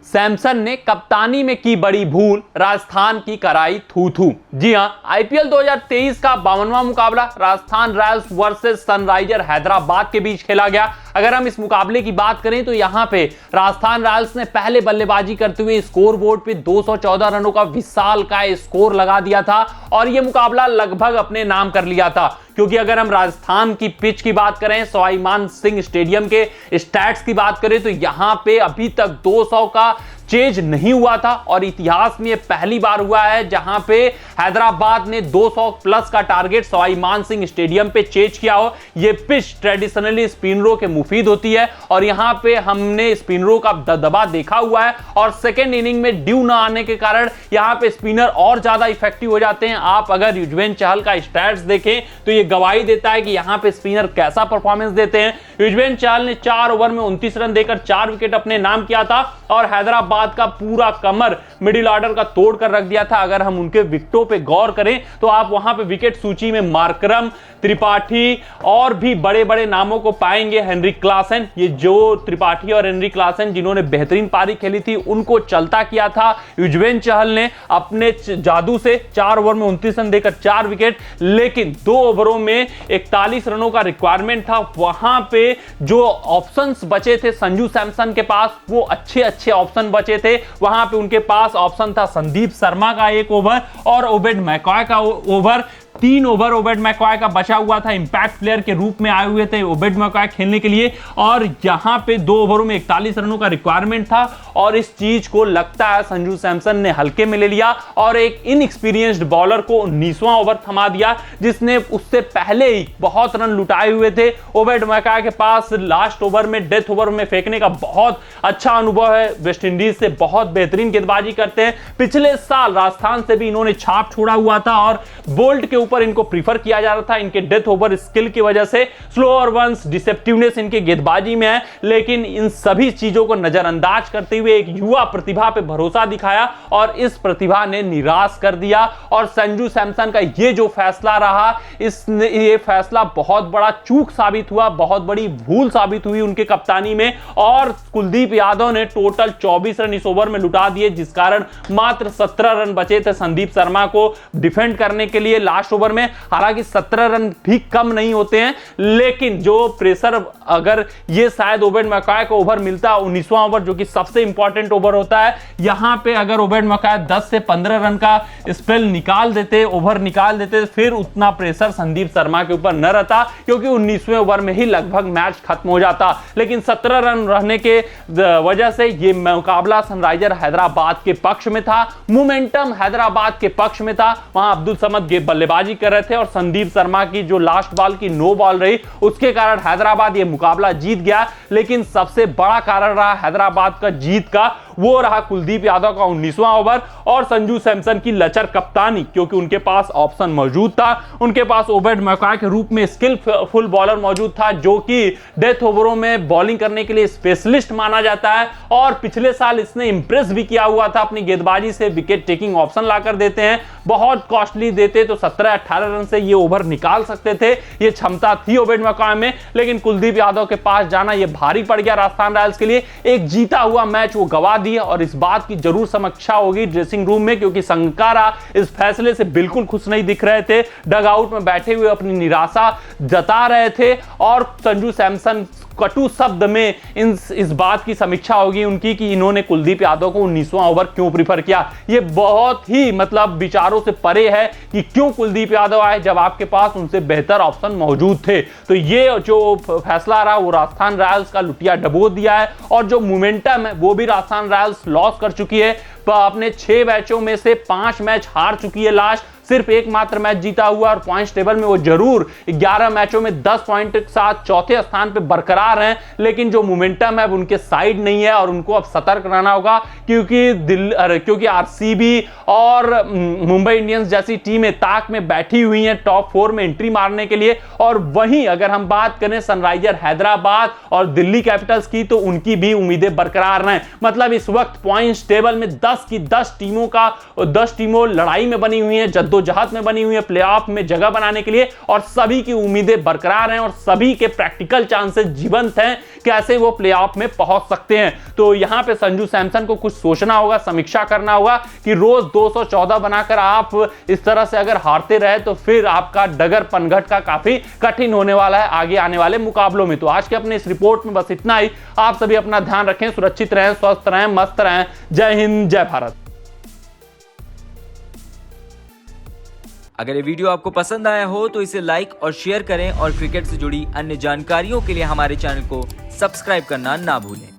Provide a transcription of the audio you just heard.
सैमसन ने कप्तानी में की बड़ी भूल, राजस्थान की कराई थू थू। जी हां, आईपीएल 2023 का 52वां मुकाबला Rajasthan Royals versus Sunriser Hyderabad के बीच खेला गया। अगर हम इस मुकाबले की बात करें तो यहां पे राजस्थान रॉयल्स ने पहले बल्लेबाजी करते हुए स्कोर बोर्ड पे 214 रनों का विशाल का स्कोर लगा दिया था और यह मुकाबला लगभग अपने नाम कर लिया था, क्योंकि अगर हम राजस्थान की पिच की बात करें, सवाई मान सिंह स्टेडियम के स्टैट्स की बात करें तो यहां पे अभी तक 200 का चेज नहीं हुआ था और इतिहास में यह पहली बार हुआ है जहां पे हैदराबाद ने 200 प्लस का टारगेट सवाई मान सिंह स्टेडियम पे चेज किया हो। यह पिच ट्रेडिशनली स्पिनरों के मुफीद होती है और यहां पे हमने स्पिनरों का दबदबा देखा हुआ है और सेकेंड इनिंग में ड्यू ना आने के कारण यहां पे स्पिनर और ज्यादा इफेक्टिव हो जाते हैं। आप अगर युजवेंद्र चहल का स्टैट्स देखें तो यह गवाही देता है कि यहां पे स्पिनर कैसा परफॉर्मेंस देते हैं। युजवेंद्र चहल ने 4 ओवर में 29 रन देकर 4 विकेट अपने नाम किया था और हैदराबाद का पूरा कमर मिडिल ऑर्डर का तोड़ कर रख दिया था। अगर हम उनके विकेटों पे गौर करें तो आप वहां पे विकेट सूची में मार्करम, त्रिपाठी और भी बड़े बड़े नामों को पाएंगे। हेनरी क्लासन, ये जो त्रिपाठी और हेनरी क्लासन जिन्होंने बेहतरीन पारी खेली थी उनको चलता किया था युजवेंद्र चहल ने अपने जादू से। 4 ओवर में 29 रन देकर 4 विकेट, लेकिन 2 ओवरों में 41 रनों का रिक्वायरमेंट था। वहां पे जो ऑप्शंस बचे थे संजू सैमसन के पास, वो अच्छे ऑप्शन बचे थे। वहां पे उनके पास ऑप्शन था संदीप शर्मा का 1 ओवर और ओबेड मैकॉय का ओवर। 3 ओवर ओबेड मैकॉय का बचा हुआ था, इंपैक्ट प्लेयर के रूप में आए हुए थे ओबेड मैकॉय खेलने के लिए और यहां पे 2 ओवरों में 41 रनों का रिक्वायरमेंट था और इस चीज को लगता है संजू सैमसन ने हल्के में ले लिया और एक इनएक्सपीरियंस्ड बॉलर को 19वां ओवर थमा दिया जिसने उससे पहले ही बहुत रन लुटाए हुए थे। ओबेड मैकॉय के पास लास्ट ओवर में, डेथ ओवर में फेंकने का बहुत अच्छा अनुभव है। वेस्ट इंडीज से बहुत बेहतरीन गेंदबाजी करते हैं। पिछले साल राजस्थान से भी इन्होंने छाप छोड़ा हुआ था और बोल्ट के ऊपर इनको प्रीफर किया जा रहा था। इनके डेथ ओवर स्किल की वजह से स्लोअर वंस, डिसेप्टिवनेस इनके गेंदबाजी में है, लेकिन इन सभी चीजों को नजरअंदाज करते हुए एक युवा प्रतिभा पे भरोसा दिखाया और इस प्रतिभा ने निराश कर दिया। और संजू सैमसन का ये जो फैसला रहा, ये फैसला बहुत बड़ा चूक साबित हुआ, बहुत बड़ी भूल साबित हुई उनके कप्तानी में और कुलदीप यादव ने टोटल 24 रन इस ओवर में लुटा दिए, जिस कारण मात्र 17 रन बचे थे संदीप शर्मा को डिफेंड करने के लिए लास्ट ओवर में। हालांकि 17 रन भी कम नहीं होते हैं, लेकिन जो प्रेशर, अगर ये शायद ओबेड मैकॉय को ओवर मिलता 19वां ओवर जो कि सबसे इंपॉर्टेंट ओवर होता है, यहां पे अगर ओबेड मैकॉय 10 से 15 रन का स्पेल निकाल देते, ओवर निकाल देते, फिर उतना प्रेशर संदीप शर्मा के ऊपर न रहता क्योंकि 19वें ओवर में ही लगभग मैच खत्म हो जाता। लेकिन 17 रन रहने के वजह से ये मुकाबला सनराइजर हैदराबाद के पक्ष में था, मोमेंटम हैदराबाद के पक्ष में था। वहां अब्दुल समद बल्लेबाजी कर रहे थे और संदीप शर्मा की जो लास्ट बॉल की नो बॉल रही उसके कारण हैदराबाद ये मुकाबला जीत गया। लेकिन सबसे बड़ा कारण रहा हैदराबाद का जीत का, वो रहा कुलदीप यादव का 19वां ओवर और संजू सैमसन की लचर कप्तानी, क्योंकि उनके पास ऑप्शन मौजूद था। उनके पास ओबेड मैकॉय के रूप में स्किलफुल बॉलर मौजूद था जो कि डेथ ओवरों में बॉलिंग करने के लिए स्पेशलिस्ट माना जाता है और पिछले साल इसने इंप्रेस भी किया हुआ था अपनी गेंदबाजी से। विकेट टेकिंग ऑप्शन लाकर देते हैं, बहुत कॉस्टली देते तो 17-18 रन से ये ओवर निकाल सकते थे, ये क्षमता थी ओबेड मैकॉय में। लेकिन कुलदीप यादव के पास जाना ये भारी पड़ गया राजस्थान रॉयल्स के लिए। एक जीता हुआ मैच वो गवा दिया और इस बात की जरूर समीक्षा होगी ड्रेसिंग रूम में, क्योंकि संकारा इस फैसले से बिल्कुल खुश नहीं दिख रहे थे। डग आउट में बैठे हुए अपनी निराशा जता रहे थे और संजू सैमसन कटु शब्द में इस बात की समीक्षा होगी उनकी कि इन्होंने कुलदीप यादव को 19वां ओवर क्यों प्रीफर किया। ये बहुत ही मतलब विचारों से परे है कि क्यों कुलदीप यादव आए जब आपके पास उनसे बेहतर ऑप्शन मौजूद थे। तो ये जो फैसला रहा वो राजस्थान रॉयल्स का लुटिया डबो दिया है और जो मोमेंटम है वो भी राजस्थान रॉयल्स लॉस कर चुकी है। अपने 6 मैचों में से 5 मैच हार चुकी है, लास्ट सिर्फ एकमात्र मैच जीता हुआ और पॉइंट्स टेबल में वो जरूर 11 मैचों में 10 पॉइंट के साथ चौथे स्थान पे बरकरार हैं, लेकिन जो मोमेंटम है वो उनके साइड नहीं है और उनको अब सतर्क रहना होगा क्योंकि आरसीबी और मुंबई इंडियंस जैसी टीमें ताक में बैठी हुई हैं टॉप 4 में एंट्री मारने के लिए। और वहीं अगर हम बात करें सनराइजर हैदराबाद और दिल्ली कैपिटल्स की तो उनकी भी उम्मीदें बरकरार हैं। मतलब इस वक्त पॉइंट्स टेबल में 10 10 की 10 टीमों लड़ाई में बनी हुई हैं, जद्दोजहद में बनी हुई हैं प्लेऑफ में जगह बनाने के लिए, और सभी की उम्मीदें बरकरार हैं और सभी के प्रैक्टिकल चांसेस जीवंत हैं कैसे वो प्लेऑफ में पहुंच सकते हैं। तो यहां पे संजू सैमसन को कुछ सोचना होगा, समीक्षा करना होगा कि रोज 214 बनाकर आप इस तरह से अगर हारते रहे तो फिर आपका डगर पनघट का काफी कठिन होने वाला है आगे आने वाले मुकाबलों में। तो आज के अपने इस रिपोर्ट में बस इतना ही। आप सभी अपना ध्यान रखें, सुरक्षित रहें, स्वस्थ रहें, मस्त रहें। जय हिंद, जय भारत। अगर ये वीडियो आपको पसंद आया हो तो इसे लाइक और शेयर करें और क्रिकेट से जुड़ी अन्य जानकारियों के लिए हमारे चैनल को सब्सक्राइब करना ना भूलें।